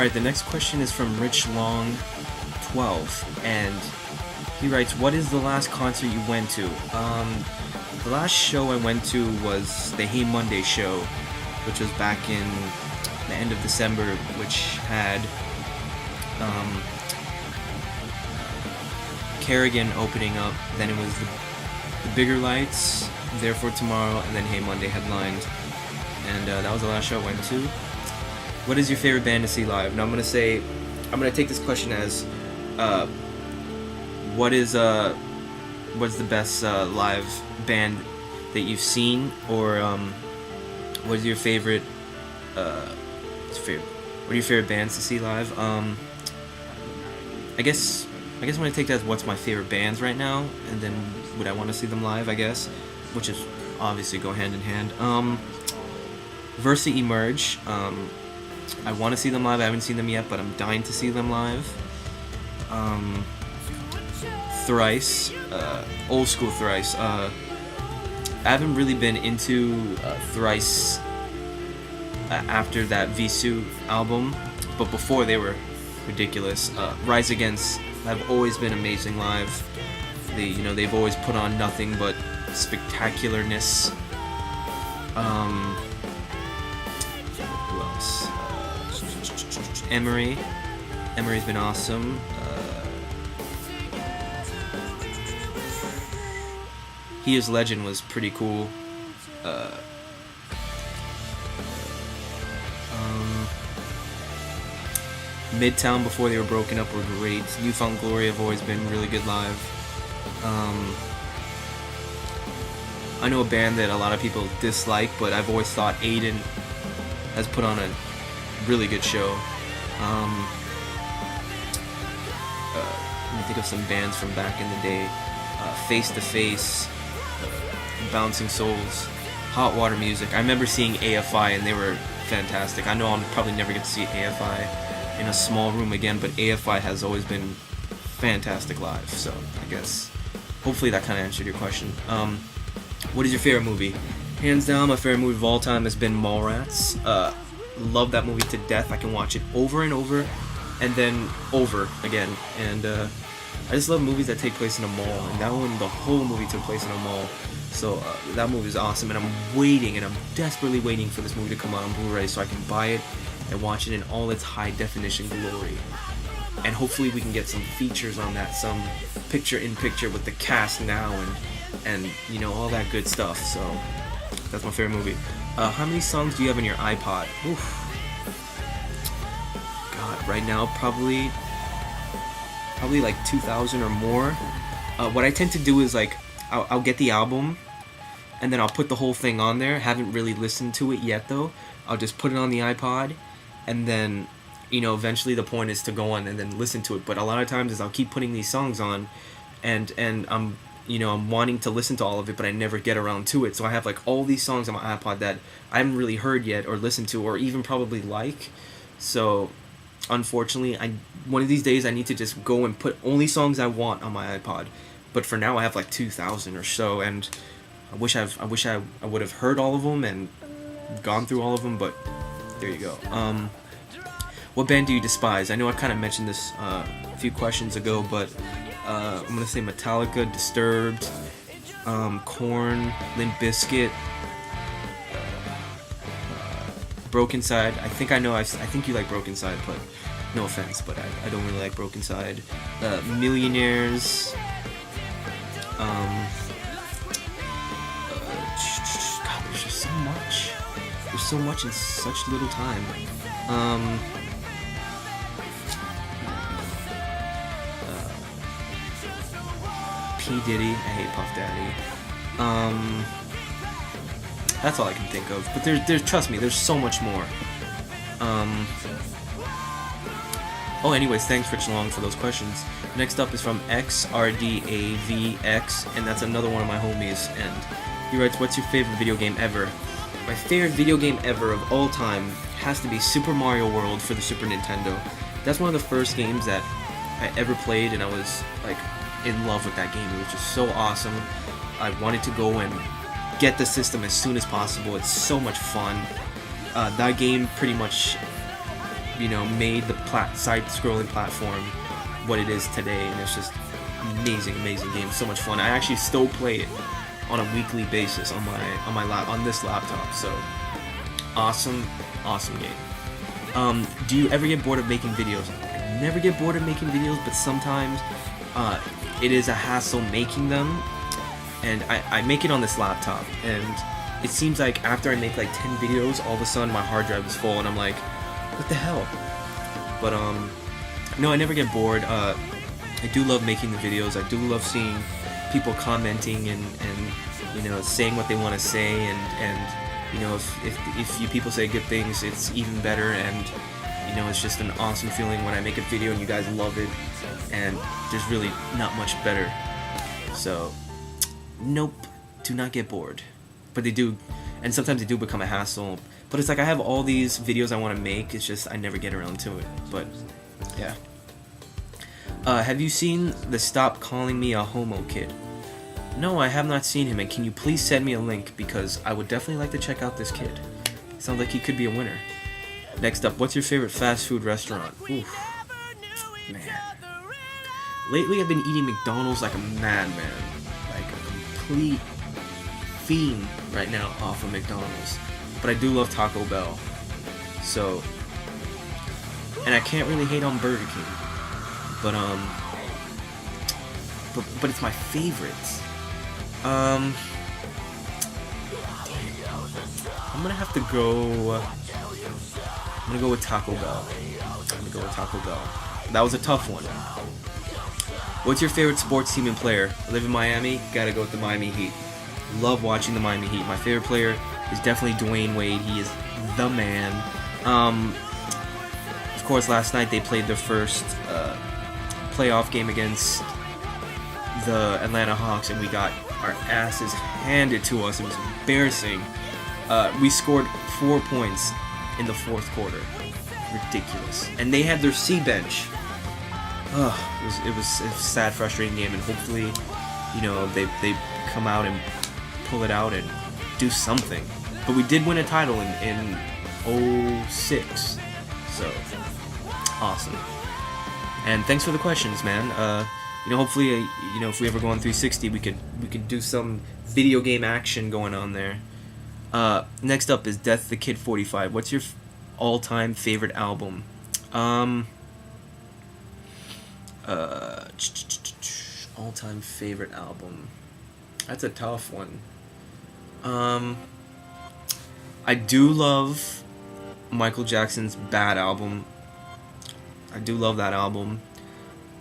Alright, the next question is from Rich Long 12, and he writes, what is the last concert you went to? The last show I went to was the Hey Monday show, which was back in the end of December, which had Kerrigan opening up, then it was the Bigger Lights, Therefore Tomorrow, and then Hey Monday headlined, and that was the last show I went to. What is your favorite band to see live? Now I'm gonna take this question as, what's the best live band that you've seen, or what is your favorite? What are your favorite bands to see live? I guess I'm gonna take that as what's my favorite bands right now, and then would I want to see them live? I guess, which is obviously go hand in hand. Versa Emerge. I want to see them live. I haven't seen them yet, but I'm dying to see them live. Thrice, old school Thrice. I haven't really been into Thrice after that Visu album, but before they were ridiculous. Rise Against have always been amazing live. They've always put on nothing but spectacularness. Who else? Emery. Emery's been awesome. He is Legend was pretty cool. Midtown before they were broken up were great. Youth on Glory have always been really good live. I know a band that a lot of people dislike, but I've always thought Aiden has put on a really good show. Let me think of some bands from back in the day. Face to Face, Bouncing Souls, Hot Water Music. I remember seeing AFI and they were fantastic. I know I'll probably never get to see AFI in a small room again, but AFI has always been fantastic live, so I guess hopefully that kind of answered your question. What is your favorite movie? Hands down, my favorite movie of all time has been Mallrats. Love that movie to death. I can watch it over and over and then over again, and I just love movies that take place in a mall, and that one, the whole movie took place in a mall, so that movie is awesome, and I'm desperately waiting for this movie to come out on Blu-ray so I can buy it and watch it in all its high definition glory, and hopefully we can get some features on that, some picture-in-picture with the cast now, and all that good stuff. So that's my favorite movie. How many songs do you have on your iPod? Oof. God, right now probably like 2,000 or more. What I tend to do is I'll get the album and then I'll put the whole thing on there. Haven't really listened to it yet though. I'll just put it on the iPod, and then eventually the point is to go on and then listen to it. But a lot of times is I'll keep putting these songs on, and I'm wanting to listen to all of it, but I never get around to it. So I have all these songs on my iPod that I haven't really heard yet or listened to or even probably like. So unfortunately, one of these days I need to just go and put only songs I want on my iPod. But for now I have 2,000 or so, and I wish I would have heard all of them and gone through all of them, but there you go. What band do you despise? I know I kind of mentioned this a few questions ago, but I'm gonna say Metallica, Disturbed, Korn, Limp Bizkit, Broken Side. I think you like Broken Side, but no offense, but I don't really like Broken Side. Millionaires. God, there's just so much. There's so much in such little time. P. Diddy. I hate Puff Daddy. That's all I can think of. But there's trust me, there's so much more. Anyways, thanks Rich Long for those questions. Next up is from XRDAVX, and that's another one of my homies. And he writes, "What's your favorite video game ever?" My favorite video game ever of all time has to be Super Mario World for the Super Nintendo. That's one of the first games that I ever played, and I was in love with that game. It was just so awesome. I wanted to go and get the system as soon as possible. It's so much fun. That game pretty much made the side-scrolling platform what it is today, and it's just amazing game, so much fun. I actually still play it on a weekly basis on this laptop. So awesome game. Do you ever get bored of making videos? I never get bored of making videos, but sometimes it is a hassle making them, and I make it on this laptop, and it seems like after I make like 10 videos, all of a sudden my hard drive is full, and I'm like, what the hell? But no, I never get bored. I do love making the videos. I do love seeing people commenting and saying what they want to say, and if you people say good things, it's even better. And it's just an awesome feeling when I make a video and you guys love it, and there's really not much better. So nope, do not get bored. But they do, and sometimes they do become a hassle. But it's like I have all these videos I want to make, it's just I never get around to it. But yeah. Have you seen the Stop Calling Me a Homo kid? No, I have not seen him, and can you please send me a link, because I would definitely like to check out this kid. Sounds like he could be a winner. Next up, what's your favorite fast food restaurant? Oof. Man. Lately I've been eating McDonald's like a madman. Like a complete fiend right now off of McDonald's. But I do love Taco Bell. So, and I can't really hate on Burger King. But it's my favorites. I'm gonna have to go. I'm gonna go with Taco Bell. That was a tough one. What's your favorite sports team and player? I live in Miami. Gotta go with the Miami Heat. Love watching the Miami Heat. My favorite player is definitely Dwayne Wade. He is the man. Of course, last night they played their first playoff game against the Atlanta Hawks, and we got our asses handed to us. It was embarrassing. We scored 4 points in the fourth quarter. Ridiculous. And they had their C bench. It was a sad, frustrating game, and hopefully, they come out and pull it out and do something. But we did win a title in 06. So awesome. And thanks for the questions, man. Hopefully, if we ever go on 360, we could do some video game action going on there. Next up is Death the Kid 45. What's your all-time favorite album? All-time favorite album. That's a tough one. I do love Michael Jackson's Bad album. I do love that album.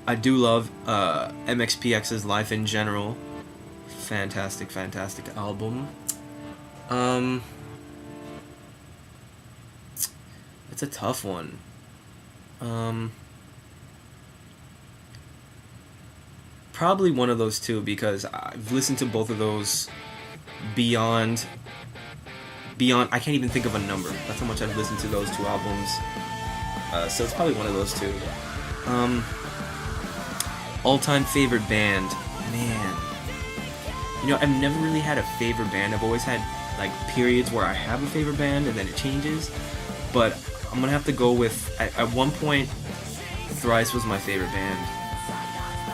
I do love MXPX's Life in General. Fantastic album. It's a tough one. Probably one of those two, because I've listened to both of those beyond I can't even think of a number. That's how much I've listened to those two albums. So it's probably one of those two. All-time favorite band. Man. I've never really had a favorite band. I've always had like periods where I have a favorite band and then it changes. But I'm gonna have to go with, at one point, Thrice was my favorite band.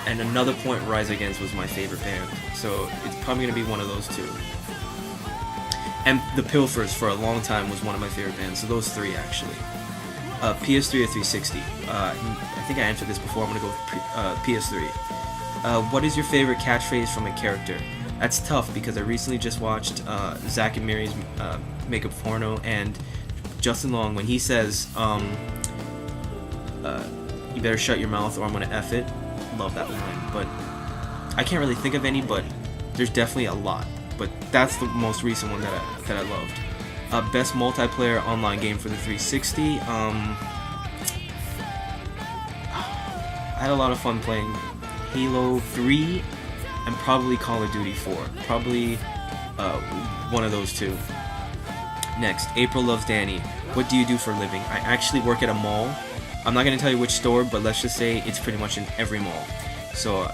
And another point, Rise Against was my favorite band. So it's probably gonna be one of those two. And The Pilfers for a long time was one of my favorite bands. So those three, actually. PS3 or 360? I think I answered this before. I'm gonna go with PS3. What is your favorite catchphrase from a character? That's tough, because I recently just watched Zack and Miri's Makeup Porno, and Justin Long, when he says, you better shut your mouth or I'm gonna F it. Love that line. But I can't really think of any, but there's definitely a lot. But that's the most recent one that I loved. Best multiplayer online game for the 360. I had a lot of fun playing Halo 3 and probably Call of Duty 4. Probably one of those two. Next, April Loves Danny. What do you do for a living? I actually work at a mall. I'm not going to tell you which store, but let's just say it's pretty much in every mall. So